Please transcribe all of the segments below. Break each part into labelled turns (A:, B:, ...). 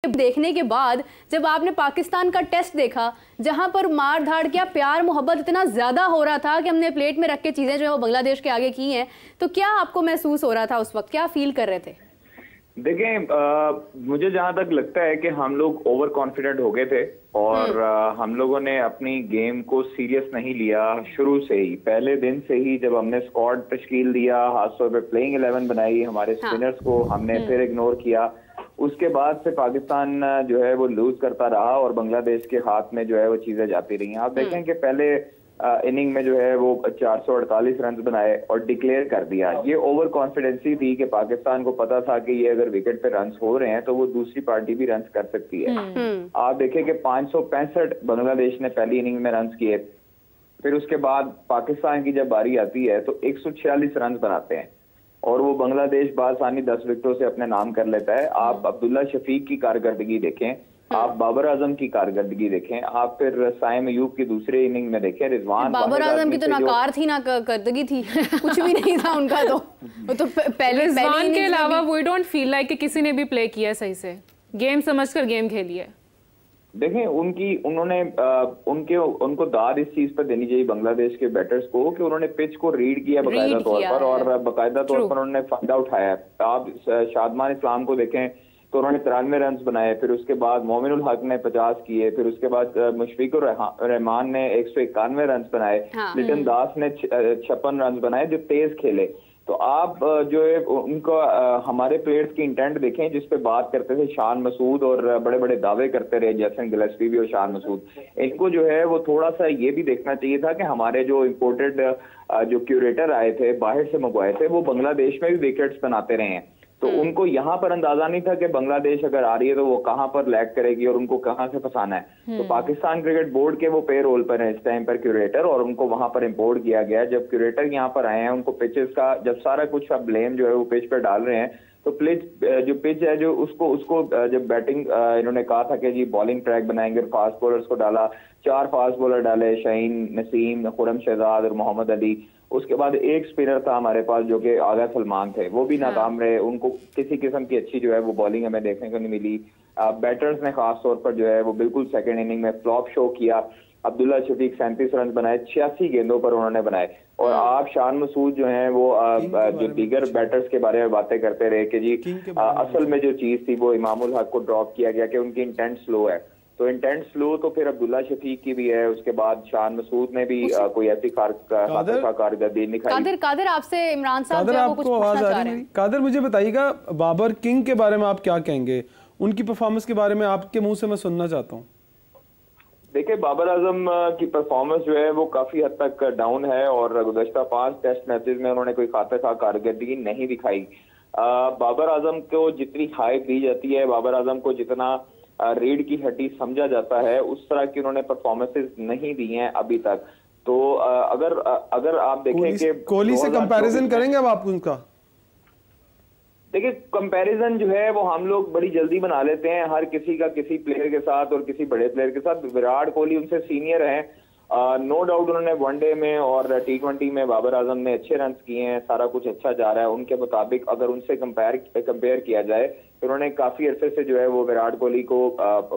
A: देखने के बाद जब आपने पाकिस्तान का टेस्ट देखा जहां पर मार धाड़ क्या प्यार मोहब्बत इतना ज्यादा हो रहा था कि हमने प्लेट में रख के चीजें जो है वो बांग्लादेश के आगे की हैं, तो क्या आपको महसूस हो रहा था उस वक्त, क्या फील कर रहे थे?
B: देखें, मुझे जहां तक लगता है कि हम लोग ओवर कॉन्फिडेंट हो गए थे और हम लोगों ने अपनी गेम को सीरियस नहीं लिया। शुरू से ही, पहले दिन से ही जब हमने स्क्वाड तश्कील दिया, खासतौर पे प्लेइंग 11 बनाई, हमारे स्पिनर्स को हमने फिर इग्नोर किया। उसके बाद से पाकिस्तान जो है वो लूज करता रहा और बांग्लादेश के हाथ में जो है वो चीजें जाती रही। आप देखें कि पहले इनिंग में जो है वो 448 रन बनाए और डिक्लेयर कर दिया। ये ओवर कॉन्फिडेंसी थी कि पाकिस्तान को पता था कि ये अगर विकेट पे रन हो रहे हैं तो वो दूसरी पार्टी भी रन कर सकती है। आप देखें कि 565 बांग्लादेश ने पहली इनिंग में रन किए, फिर उसके बाद पाकिस्तान की जब बारी आती है तो 146 रन बनाते हैं और वो बांग्लादेश बासानी 10 विकेटों से अपने नाम कर लेता है। आप अब्दुल्ला शफीक की कारकर्दगी देखें, आप बाबर आजम की कारकर्दगी देखें, आप फिर साइम अयूब की दूसरे इनिंग में देखें, रिजवान
A: बाबर आजम की तो नाकार थी ना कारकर्दगी थी कुछ भी नहीं था उनका। तो पहले
C: रिजवान के अलावा वी डोंट फील लाइक कि किसी ने भी प्ले किया सही से, गेम समझकर गेम खेली है।
B: देखें, उनको दाद इस चीज पर देनी चाहिए बांग्लादेश के बैटर्स को कि उन्होंने पिच को रीड किया बाकायदा तौर पर और बाकायदा तौर पर उन्होंने फायदा उठाया। आप शादमान इस्लाम को देखें तो उन्होंने 93 रन बनाए, फिर उसके बाद मोमिनुल हक ने 50 किए, फिर उसके बाद मुशफिकुर रहमान ने 191 रन बनाए, लिटन दास ने 56 रन बनाए जो तेज खेले। तो आप जो है उनका हमारे प्लेयर्स की इंटेंट देखें जिस पे बात करते थे शान मसूद और बड़े बड़े दावे करते रहे जैसन गिलेस्पी भी और शान मसूद, इनको जो है वो थोड़ा सा ये भी देखना चाहिए था कि हमारे जो इम्पोर्टेड जो क्यूरेटर आए थे बाहर से मंगवाए थे वो बांग्लादेश में भी विकेट्स बनाते रहे हैं। तो उनको यहाँ पर अंदाजा नहीं था कि बांग्लादेश अगर आ रही है तो वो कहाँ पर लैग करेगी और उनको कहाँ से फंसाना है। तो पाकिस्तान क्रिकेट बोर्ड के वो पे रोल पर है इस टाइम पर क्यूरेटर, और उनको वहां पर इम्पोर्ट किया गया। जब क्यूरेटर यहाँ पर आए हैं उनको पिचेस का जब सारा कुछ अब ब्लेम जो है वो पिच पर डाल रहे हैं, तो जो पिच है जो उसको जब बैटिंग इन्होंने कहा था कि जी बॉलिंग ट्रैक बनाएंगे और फास्ट बॉलर्स को डाला, 4 फास्ट बॉलर डाले, शाहीन नसीम, खुरम शहजाद और मोहम्मद अली। उसके बाद एक स्पिनर था हमारे पास जो कि आगा सलमान थे, वो भी नाकाम रहे, उनको किसी किस्म की अच्छी जो है वो बॉलिंग हमें देखने को नहीं मिली। बैटर्स ने खास तौर पर जो है वो बिल्कुल सेकंड इनिंग में फ्लॉप शो किया। अब्दुल्ला शफीक 37 रन बनाए, 86 गेंदों पर उन्होंने बनाए। और आप शान मसूद जो हैं वो जो दीगर बैटर्स के बारे में बातें करते रहे कि जी असल में जो चीज थी वो इमामुल हक को ड्रॉप किया गया कि उनकी इंटेंट स्लो है। तो इंटेंट स्लो तो फिर अब्दुल्ला शफीक की भी है, उसके बाद शान मसूद ने भी कोई ऐसी कारकर्दगी दिखाई।
A: कादिर आपसे इमरान साहब
C: आपको आवाज आ रही है? कादिर मुझे बताइएगा बाबर किंग के बारे में आप क्या कहेंगे, उनकी परफॉर्मेंस के बारे में आपके मुंह से मैं सुनना चाहता हूँ।
B: देखिए, बाबर आजम की परफॉर्मेंस जो है वो काफी हद तक डाउन है और गुज़श्ता 5 टेस्ट मैचेस में उन्होंने कोई खाते खा कारकर्दगी नहीं दिखाई। बाबर आजम को जितनी हाइप दी जाती है, बाबर आजम को जितना रीढ़ की हड्डी समझा जाता है, उस तरह की उन्होंने परफॉर्मेंसेस नहीं दी हैं अभी तक। तो अगर आप देखें कि
C: कोहली से कंपैरिजन करेंगे अब आप उनका?
B: देखिए, कंपैरिजन जो है वो हम लोग बड़ी जल्दी बना लेते हैं हर किसी का किसी प्लेयर के साथ और किसी बड़े प्लेयर के साथ। विराट कोहली उनसे सीनियर हैं, नो डाउट उन्होंने वनडे में और T20 में बाबर आजम ने अच्छे रन किए हैं, सारा कुछ अच्छा जा रहा है उनके मुताबिक। अगर उनसे कंपेयर किया जाए तो उन्होंने काफी अरसे से जो है वो विराट कोहली को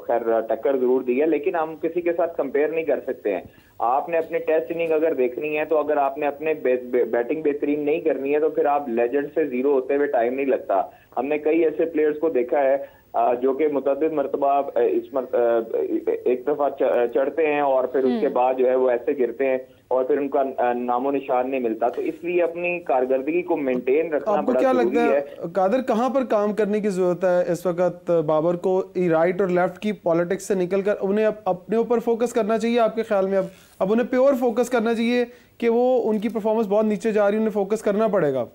B: खैर टक्कर जरूर दी है, लेकिन हम किसी के साथ कंपेयर नहीं कर सकते हैं। आपने अपने टेस्ट इनिंग अगर देखनी है तो अगर आपने अपने बैटिंग बेहतरीन नहीं करनी है तो फिर आप लेजेंड से जीरो होते हुए टाइम नहीं लगता। हमने कई ऐसे प्लेयर्स को देखा है जो कि मुतअद्दिद मरतबा एक दफा चढ़ते हैं और फिर उसके बाद जो है वो ऐसे गिरते हैं और फिर उनका नामो निशान नहीं मिलता। तो इसलिए अपनी कारकर्दगी को मेंटेन रखना बड़ा जरूरी है।
C: कादिर, कहां पर काम करने की जरूरत है इस वक्त बाबर को? राइट और लेफ्ट की पॉलिटिक्स से निकलकर उन्हें अपने ऊपर फोकस करना चाहिए आपके ख्याल में? अब उन्हें प्योर फोकस करना चाहिए कि वो उनकी परफॉर्मेंस बहुत नीचे जा रही है, उन्हें फोकस करना पड़ेगा?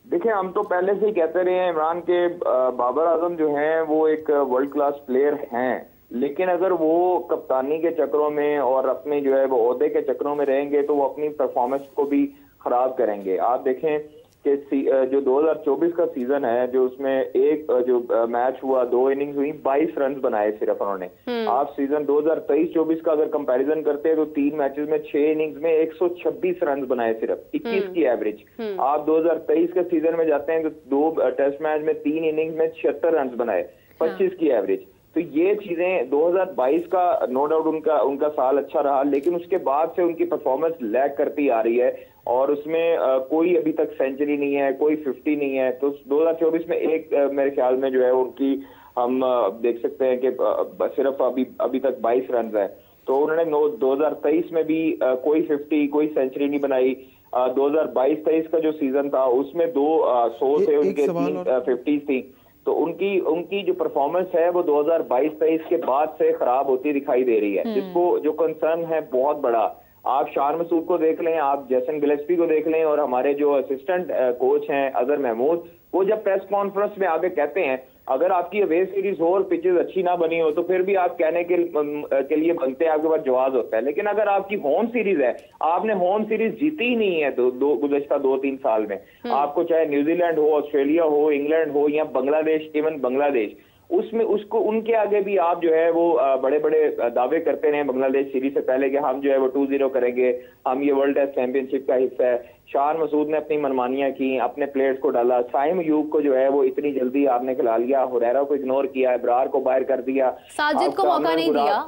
B: देखिए, हम तो पहले से ही कहते रहे हैं इमरान के बाबर आजम जो हैं वो एक वर्ल्ड क्लास प्लेयर हैं, लेकिन अगर वो कप्तानी के चक्रों में और अपने जो है वो ओहदे के चक्रों में रहेंगे तो वो अपनी परफॉर्मेंस को भी खराब करेंगे। आप देखें कि जो 2024 का सीजन है, जो उसमें एक जो मैच हुआ, 2 इनिंग्स हुई, 22 रन बनाए सिर्फ उन्होंने। आप सीजन 2023-24 का अगर कंपैरिजन करते हैं तो 3 मैचेस में 6 इनिंग्स में 126 रन बनाए सिर्फ, 21 की एवरेज। आप 2023 के सीजन में जाते हैं तो 2 टेस्ट मैच में 3 इनिंग्स में 76 रन बनाए। 25 की एवरेज। तो ये चीजें 2022 का नो डाउट उनका साल अच्छा रहा, लेकिन उसके बाद से उनकी परफॉर्मेंस लैग करती आ रही है और उसमें कोई अभी तक सेंचुरी नहीं है, कोई 50 नहीं है। तो 2024 में एक मेरे ख्याल में जो है उनकी हम देख सकते हैं कि सिर्फ अभी तक 22 रन है। तो उन्होंने 2023 में भी कोई 50 कोई सेंचुरी नहीं बनाई। 2022-23 का जो सीजन था उसमें 2 100 थे उनके, 3 50 थी। तो उनकी जो परफॉर्मेंस है वो 2022-23 के बाद से खराब होती दिखाई दे रही है, जिसको जो कंसर्न है बहुत बड़ा। आप शान मसूद को देख लें, आप जैसन गिलेस्पी को देख लें, और हमारे जो असिस्टेंट कोच हैं अजहर महमूद, वो जब प्रेस कॉन्फ्रेंस में आगे कहते हैं अगर आपकी अवे सीरीज हो और पिचेस अच्छी ना बनी हो तो फिर भी आप कहने के लिए बनते हैं, आपके पास जवाब होता है। लेकिन अगर आपकी होम सीरीज है, आपने होम सीरीज जीती ही नहीं है गुज़श्ता 2-3 साल में, आपको चाहे न्यूजीलैंड हो, ऑस्ट्रेलिया हो, इंग्लैंड हो या बांग्लादेश, इवन बांग्लादेश, उसमें उसको उनके आगे भी आप जो है वो बड़े बड़े दावे करते रहे बांग्लादेश सीरीज से पहले कि हम जो है वो 2-0 करेंगे, हम ये वर्ल्ड टेस्ट चैंपियनशिप का हिस्सा है। शान मसूद ने अपनी मनमानियां की, अपने प्लेयर्स को डाला, साइम अयूब को जो है वो इतनी जल्दी आपने खिला लिया, हुरैरा को इग्नोर किया, इब्रार को बाहर कर दिया,
A: साजिद को मौका नहीं दिया,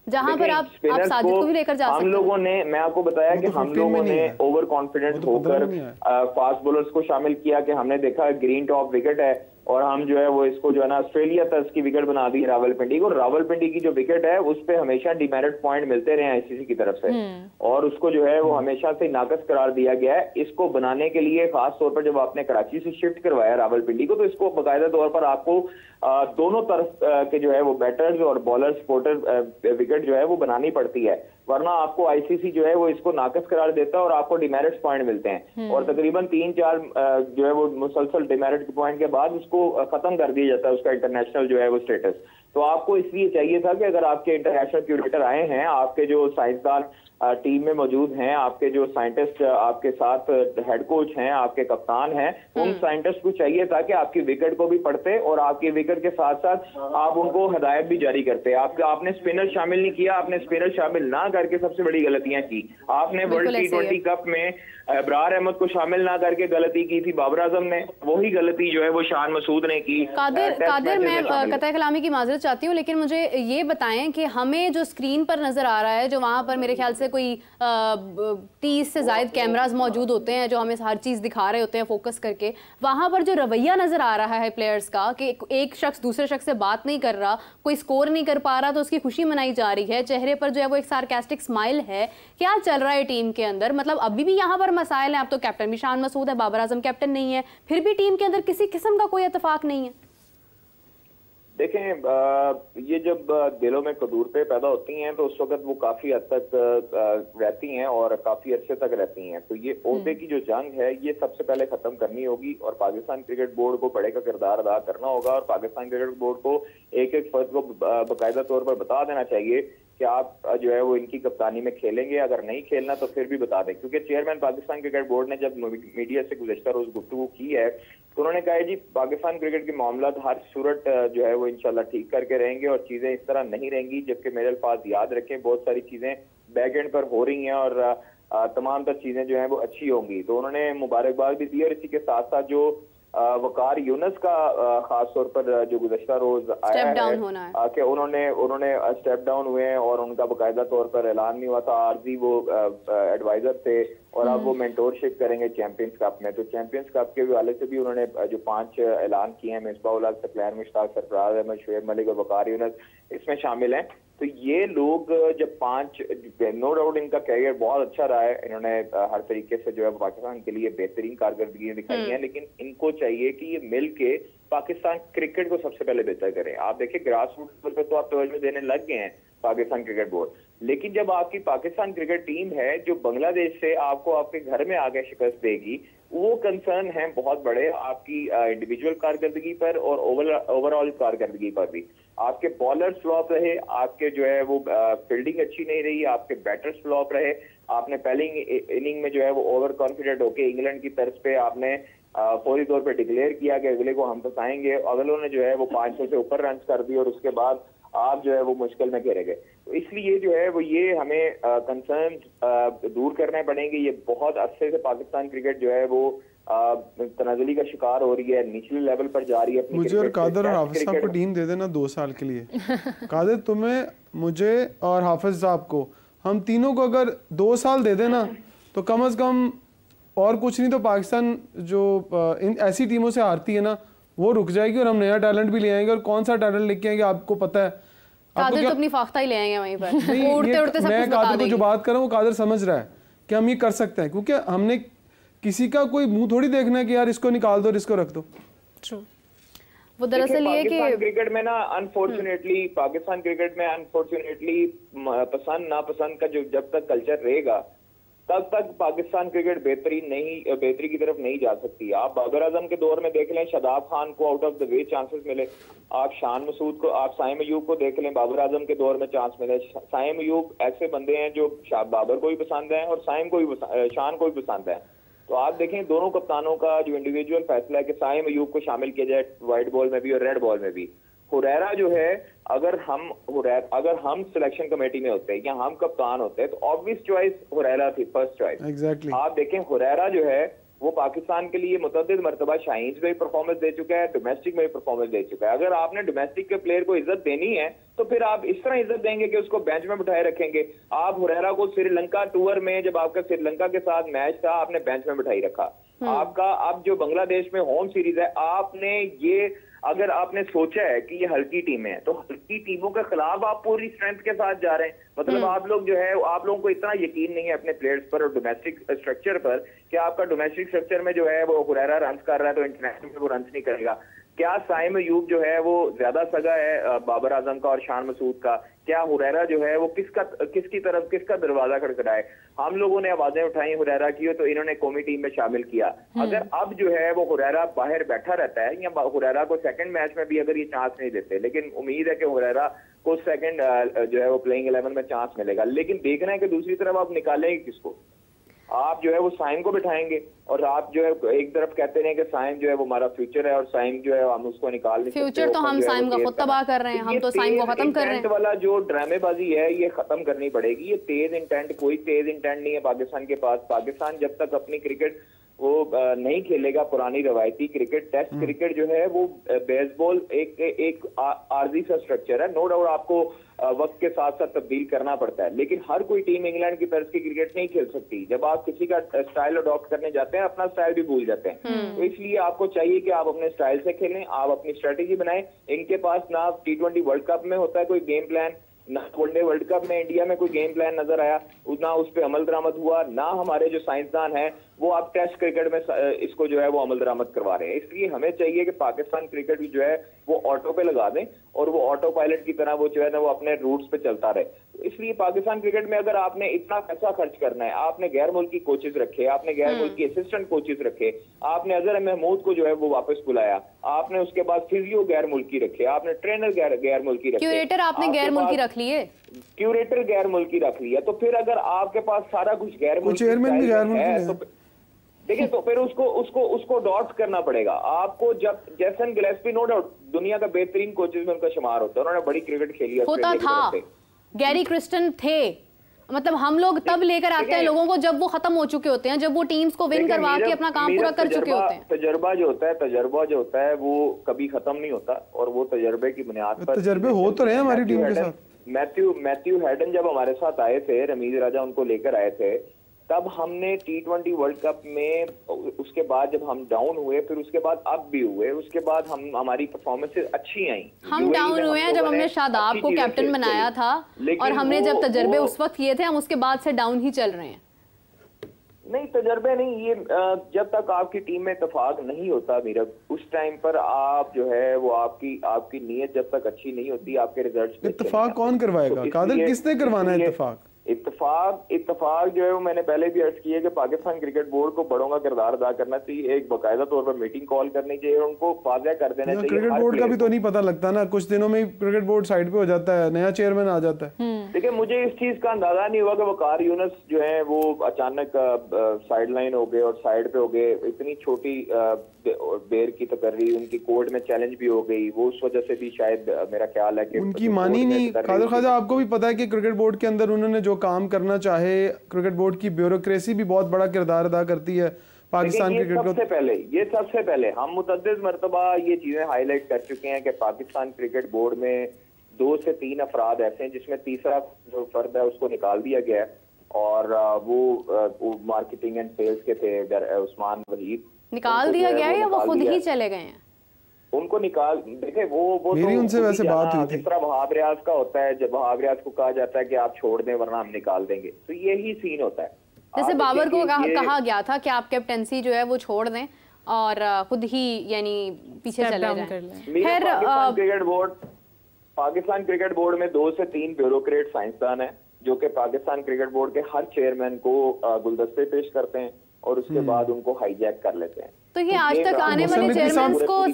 A: जहां पर आप साजिद को भी लेकर जा सकते हैं।
B: हम लोगों ने, मैं आपको बताया कि हम लोगों ने ओवर कॉन्फिडेंट होकर फास्ट बॉलर्स को शामिल किया कि हमने देखा ग्रीन टॉप विकेट है और हम जो है वो इसको जो है ना ऑस्ट्रेलिया तक की विकेट बना दी रावलपिंडी को। रावलपिंडी की जो विकेट है उस पे हमेशा डिमेरिट पॉइंट मिलते रहे आईसीसी की तरफ से और उसको जो है वो हमेशा से नाकस करार दिया गया है। इसको बनाने के लिए खास तौर पर जब आपने कराची से शिफ्ट करवाया रावलपिंडी को, तो इसको बाकायदा तौर पर आपको दोनों तरफ के जो है वो बैटर्स और बॉलर सपोर्टर विकेट जो है वो बनानी पड़ती है, वरना आपको आईसीसी जो है वो इसको नाकस करार देता है और आपको डिमेरिट पॉइंट मिलते हैं और तकरीबन 3-4 जो है वो मुसलसल डिमेरिट पॉइंट के बाद उसको खत्म कर दिया जाता है उसका इंटरनेशनल जो है वो स्टेटस। तो आपको इसलिए चाहिए था कि अगर आपके इंटरनेशनल क्यूरेटर आए हैं, आपके जो साइंसदान टीम में मौजूद हैं, आपके जो साइंटिस्ट आपके साथ हेड कोच हैं, आपके कप्तान हैं, उन साइंटिस्ट को चाहिए था कि आपकी विकेट को भी पढ़ते और आपकी विकेट के साथ साथ आप उनको हिदायत भी जारी करते। आपने स्पिनर शामिल नहीं किया, आपने स्पिनर शामिल ना करके सबसे बड़ी गलतियां की। आपने वर्ल्ड T20 कप में इब्रार अहमद को शामिल ना करके गलती की थी बाबर आजम ने, वही गलती जो है वो शान मसूद ने की।
A: कादिर मैं कतई कलामी की माजरत चाहती हूँ, लेकिन मुझे ये बताएं कि हमें जो स्क्रीन पर नजर आ रहा है, जो वहां पर मेरे ख्याल से कोई 30 से ज्यादा कैमरास मौजूद होते हैं जो हमें हर चीज दिखा रहे होते हैं फोकस करके, वहां पर जो रवैया नजर आ रहा है प्लेयर्स का कि एक शख्स दूसरे शख्स से बात नहीं कर रहा, कोई स्कोर नहीं कर पा रहा तो उसकी खुशी मनाई जा रही है, चेहरे पर जो है वो एक सार्कास्टिक स्माइल है, क्या चल रहा है टीम के अंदर? मतलब अभी भी यहाँ पर मसाइल हैं। अब तो कैप्टन भी शान मसूद है, बाबर आजम कैप्टन नहीं है, फिर भी टीम के अंदर किसी किस्म का कोई इत्तेफाक नहीं है।
B: देखें, ये जब दिलों में कदूरतें पैदा होती हैं तो उस वक्त वो काफी हद तक रहती हैं और काफी अर्से तक रहती हैं। तो ये ओहदे की जो जंग है ये सबसे पहले खत्म करनी होगी और पाकिस्तान क्रिकेट बोर्ड को बड़े का किरदार अदा करना होगा और पाकिस्तान क्रिकेट बोर्ड को एक एक फर्द को बाकायदा तौर पर बता देना चाहिए कि आप जो है वो इनकी कप्तानी में खेलेंगे, अगर नहीं खेलना तो फिर भी बता दें। क्योंकि चेयरमैन पाकिस्तान क्रिकेट बोर्ड ने जब मीडिया से गुज़श्ता रोज गुफ्तगू की है तो उन्होंने कहा है जी पाकिस्तान क्रिकेट के मामला हर सूरत जो है वो इंशाल्लाह ठीक करके रहेंगे और चीजें इस तरह नहीं रहेंगी। जबकि मेरे अल्फाज याद रखें, बहुत सारी चीजें बैक एंड पर हो रही हैं और तमाम तर चीजें जो है वो अच्छी होंगी। तो उन्होंने मुबारकबाद भी दी और इसी के साथ साथ जो वकार यूनस का खास तौर पर जो गुज़श्ता रोज आया है कि उन्होंने स्टेप डाउन हुए हैं और उनका बाकायदा तौर पर ऐलान नहीं हुआ था, आरजी वो एडवाइजर थे और अब वो मेंटोरशिप करेंगे चैंपियंस कप में। तो चैंपियंस कप के हवाले से भी उन्होंने जो 5 ऐलान किए हैं, मिसबाह उल हक, सकलैन मुश्ताक, सरफराज अहमद, शुएब मलिक और वकार यूनस इसमें शामिल हैं। तो ये लोग जब 5, नो डाउट इनका कैरियर बहुत अच्छा रहा है, इन्होंने हर तरीके से जो है पाकिस्तान के लिए बेहतरीन कारकर्दगी दिखाई है, लेकिन इनको चाहिए कि ये मिल के पाकिस्तान क्रिकेट को सबसे पहले बेहतर करें। आप देखिए ग्रास रूट लेवल पर तो आप तवज्जो देने लग गए हैं पाकिस्तान क्रिकेट बोर्ड, लेकिन जब आपकी पाकिस्तान क्रिकेट टीम है जो बांग्लादेश से आपको आपके घर में आगे शिकस्त देगी, वो कंसर्न है बहुत बड़े आपकी इंडिविजुअल कारकर्दगी पर और ओवरऑल कारकर्दगी पर भी। आपके बॉलर्स फ्लॉप रहे, आपके जो है वो फील्डिंग अच्छी नहीं रही, आपके बैटर्स फ्लॉप रहे, आपने पहली इनिंग में जो है वो ओवर कॉन्फिडेंट होके इंग्लैंड की तर्ज पे आपने फौरी तौर पे डिक्लेयर किया कि अगले को हम फंसाएंगे, अगलों ने जो है वो 500 से ऊपर रन कर दिए और उसके बाद आप जो है वो मुश्किल में घेरे गए। तो इसलिए जो है वो ये हमें कंसर्न दूर करने पड़ेंगे। ये बहुत अरसे से पाकिस्तान क्रिकेट जो है वो तनाजुली का शिकार हो रही है, निचले लेवल पर जा रही है।
C: मुझे और कादर और हाफिज साहब को टीम दे देना 2 साल के लिए। कादर तुम्हें, मुझे और हाफिज साहब को, हम तीनों को अगर 2 साल दे देना तो कम से कम, और कुछ नहीं तो पाकिस्तान जो इन ऐसी टीमों से हारती है ना वो रुक जाएगी, और हम नया टैलेंट भी ले आएंगे। और कौन सा टैलेंट लेके आएंगे आपको पता है।
A: कादर तो अपनी फाख्ता ही ले आएंगे वहीं पर।
C: उड़ते उड़ते सब कुछ बता देंगे। को जो बात कर रहा हूँ कादर समझ रहा है कि हम ये कर सकते हैं, क्योंकि हमने किसी का कोई मुंह थोड़ी देखना है कि यार इसको निकाल दो, इसको रख दो।
A: ट्रू। वो दरअसल ये कि
B: क्रिकेट में ना अनफॉर्चुनेटली, पाकिस्तान क्रिकेट में अनफॉर्चुनेटली पसंद नापसंद का जो जब तक कल्चर रहेगा तब तक पाकिस्तान क्रिकेट बेहतरी की तरफ नहीं जा सकती। आप बाबर आजम के दौर में देख लें, शादाब खान को out of the way chances मिले। आप शान मसूद को, आप साइम अयूब को देख लें, बाबर आजम के दौर में चांस मिले। साइम अयूब ऐसे बंदे हैं जो बाबर को भी पसंद है और शान को भी पसंद है। तो आप देखें दोनों कप्तानों का जो इंडिविजुअल फैसला है कि साइम अयूब को शामिल किया जाए व्हाइट बॉल में भी और रेड बॉल में भी। हुरैरा जो है, अगर हम सिलेक्शन कमेटी में होते हैं या हम कप्तान होते हैं तो ऑब्वियस चॉइस हुरैरा थी, फर्स्ट चॉइस।
C: एग्जैक्टली।
B: आप देखें हुरैरा जो है वो पाकिस्तान के लिए मुतअद्दिद मरतबा शाहीन्स में भी परफॉर्मेंस दे चुका है, डोमेस्टिक में भी परफॉर्मेंस दे चुका है। अगर आपने डोमेस्टिक के प्लेयर को इज्जत देनी है तो फिर आप इस तरह इज्जत देंगे कि उसको बेंच में बिठाए रखेंगे। आप हुरैरा को श्रीलंका टूर में, जब आपका श्रीलंका के साथ मैच था, आपने बेंच में बिठाई रखा। आपका अब जो बांग्लादेश में होम सीरीज है, आपने ये, अगर आपने सोचा है कि ये हल्की टीमें हैं तो हल्की टीमों के खिलाफ आप पूरी स्ट्रेंथ के साथ जा रहे हैं। मतलब आप लोग जो है, आप लोगों को इतना यकीन नहीं है अपने प्लेयर्स पर और डोमेस्टिक स्ट्रक्चर पर कि आपका डोमेस्टिक स्ट्रक्चर में जो है वो हुरैरा रन कर रहा है तो इंटरनेशनल में वो रन नहीं करेगा। क्या साइम अयूब जो है वो ज्यादा सगा है बाबर आजम का और शान मसूद का? क्या हुरैरा जो है वो किसका दरवाजा खड़खड़ाए? हम लोगों ने आवाजें उठाई हुरैरा की, तो इन्होंने कौमी टीम में शामिल किया। अगर अब जो है वो हुरैरा बाहर बैठा रहता है या हुरैरा को सेकंड मैच में भी अगर ये चांस नहीं देते, लेकिन उम्मीद है कि हुरैरा को सेकंड जो है वो प्लेइंग 11 में चांस मिलेगा। लेकिन देखना है कि दूसरी तरफ आप निकालेंगे किसको। आप जो है वो साइम को बिठाएंगे और आप जो है एक तरफ कहते रहे कि साइम जो है वो हमारा फ्यूचर है और साइम जो है हम उसको निकाल नहीं सकते।
A: फ्यूचर तो हम साइम का खुद तबाह कर रहे हैं, हम तो साइम को खत्म कर रहे हैं।
B: वाला जो ड्रामेबाजी है ये खत्म करनी पड़ेगी। ये तेज इंटेंट, कोई तेज इंटेंट नहीं है पाकिस्तान के पास। पाकिस्तान जब तक अपनी क्रिकेट वो नहीं खेलेगा, पुरानी रवायती क्रिकेट, टेस्ट क्रिकेट जो है वो, बेसबॉल एक आर्जी सा स्ट्रक्चर है। नो डाउट आपको वक्त के साथ साथ तब्दील करना पड़ता है, लेकिन हर कोई टीम इंग्लैंड की तर्ज की क्रिकेट नहीं खेल सकती। जब आप किसी का स्टाइल अडॉप्ट करने जाते हैं अपना स्टाइल भी भूल जाते हैं। तो इसलिए आपको चाहिए कि आप अपने स्टाइल से खेलें, आप अपनी स्ट्रेटेजी बनाएं। इनके पास ना T20 वर्ल्ड कप में होता है कोई गेम प्लान, ना वनडे वर्ल्ड कप में इंडिया में कोई गेम प्लान नजर आया, ना उस पर अमल दरामद हुआ, ना हमारे जो साइंसदान हैं वो अब टेस्ट क्रिकेट में इसको जो है वो अमल दरामद करवा रहे हैं। इसलिए हमें चाहिए कि पाकिस्तान क्रिकेट जो है वो ऑटो पे लगा दें और वो ऑटो पायलट की तरह वो जो है ना वो अपने रूट्स पे चलता रहे। तो इसलिए पाकिस्तान क्रिकेट में अगर आपने इतना पैसा खर्च करना है, आपने गैर मुल्की कोचेज रखे, आपने गैर मुल्की असिस्टेंट कोचेज रखे, आपने अजहर महमूद को जो है वो वापस बुलाया, आपने उसके बाद फिजियो गैर मुल्की रखे, आपने ट्रेनर गैर मुल्की रखे,
A: क्यूरेटर आपने गैर मुल्की रख लिए,
B: क्यूरेटर गैर मुल्की रख लिया। तो फिर अगर आपके पास सारा कुछ गैर मुल्की है तो देखिए, तो फिर उसको डॉट्स करना पड़ेगा आपको। जब जैसन गिलेस्पी नो डाउट दुनिया का बेहतरीन कोचेज में उनका शुमार होता है, उन्होंने बड़ी क्रिकेट खेली
A: होता था, गैरी क्रिस्टन थे। मतलब हम लोग तब लेकर आते हैं लोगों को जब वो खत्म हो चुके होते हैं, जब वो टीम्स को विन करवा के अपना काम पूरा कर चुके होते हैं।
B: तजर्बा जो होता है वो कभी खत्म नहीं होता और वो तजर्बे की बुनियाद पर
C: तजर्बे हो तो रहे हैं हमारी टीम के साथ।
B: मैथ्यू हैडन जब हमारे साथ आए थे, रमीज राजा उनको लेकर आए थे, तब हमने T20 वर्ल्ड कप में, उसके बाद जब हम डाउन हुए, फिर उसके बाद अब भी हुए, उसके बाद हमारी परफॉर्मेंसेस अच्छी आई।
A: हम डाउन हुए हैं जब हमने शादाब को कैप्टन बनाया था और हमने जब तजर्बे उस वक्त किए थे, हम उसके बाद से डाउन ही चल रहे हैं।
B: नहीं, तजर्बे नहीं, ये जब तक आपकी टीम में इत्तेफाक नहीं होता मीरब, उस टाइम पर आप जो है वो आपकी नीयत जब तक अच्छी नहीं होती, आपके रिजल्ट्स
C: इत्तेफाक कौन करवाएगा? कादर किसने करवाना है
B: इत्तेफाक जो है वो मैंने पहले भी अर्ज किया कि पाकिस्तान क्रिकेट बोर्ड को बड़ों का किरदार अदा करना चाहिए, एक बाकायदा तौर पर मीटिंग कॉल करनी चाहिए और उनको वाज़ेह कर देना चाहिए।
C: क्रिकेट बोर्ड का भी तो नहीं पता लगता ना, कुछ दिनों में क्रिकेट बोर्ड साइड पे हो जाता है, नया चेयरमैन आ जाता है।
B: देखिए, मुझे इस चीज का अंदाजा नहीं हुआ कि वकार यूनुस जो है वो अचानक साइड लाइन हो गए और साइड पे हो गए। इतनी छोटी बेर की तकर्री, उनकी कोर्ट में चैलेंज भी हो गई, वो उस वजह से भी शायद मेरा ख्याल है कि
C: उनकी मानी नहीं। कादर ख्वाजा, आपको भी पता है कि क्रिकेट बोर्ड के अंदर उन्होंने जो काम करना चाहे, क्रिकेट बोर्ड की ब्यूरोक्रेसी भी बहुत बड़ा किरदार अदा करती है। पाकिस्तान
B: ये
C: क्रिकेट को?
B: ये सबसे पहले हम मुतअद्दिद मरतबा ये चीजें हाईलाइट कर चुके हैं कि पाकिस्तान क्रिकेट बोर्ड में 2 से 3 अफराद ऐसे हैं जिसमें तीसरा जो फर्द है उसको निकाल दिया गया है, और वो मार्केटिंग एंड सेल्स के थे उस्मान वहीद।
A: निकाल दिया गया है या वो खुद ही चले गए हैं?
B: उनको निकाल, देखे वो
C: मेरी
B: तो
C: उनसे वैसे बात हुई थी।
B: जिस तरह वहाब रियाज का होता है, जब वहाब रियाज को कहा जाता है कि आप छोड़ दें वरना हम निकाल देंगे, तो यही सीन होता है।
A: जैसे बाबर को कहा गया था कि आप कैप्टेंसी जो है वो छोड़ दें और खुद ही यानी पीछे चले जाएं।
B: पाकिस्तान क्रिकेट बोर्ड में 2 से 3 ब्यूरोक्रेट साइंसदान हैं जो कि पाकिस्तान क्रिकेट बोर्ड के हर चेयरमैन को गुलदस्ते पेश करते हैं और उसके बाद उनको हाईजैक कर लेते हैं।
A: तो ये आज तक आने वाले चेयरमैन को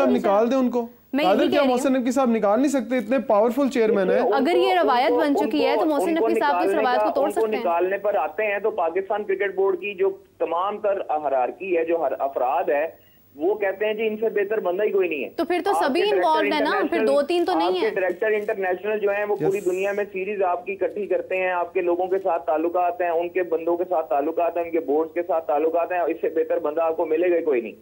C: निकाल दे उनको। क्या मोहसिन नकवी साहब निकाल नहीं सकते? इतने पावरफुल चेयरमैन है।
A: अगर ये रवायत बन चुकी है तो मोहसिन नकवी साहब इस रवायत को तोड़ सकते हैं।
B: निकालने पर आते हैं तो पाकिस्तान क्रिकेट बोर्ड की जो तमाम तर हायरार्की है, जो हर अफराद है, वो कहते हैं जी इनसे बेहतर बंदा ही कोई नहीं है।
A: तो फिर तो सभी इन्वॉल्व है ना, फिर 2-3 तो नहीं है।
B: डायरेक्टर इंटरनेशनल जो है वो पूरी दुनिया में सीरीज आपकी इकट्ठी करते हैं, आपके लोगों के साथ ताल्लुकात हैं, उनके बंदों के साथ ताल्लुकात हैं, उनके बोर्ड के साथ ताल्लुकात हैं, इससे बेहतर बंदा आपको मिलेगा ही कोई नहीं।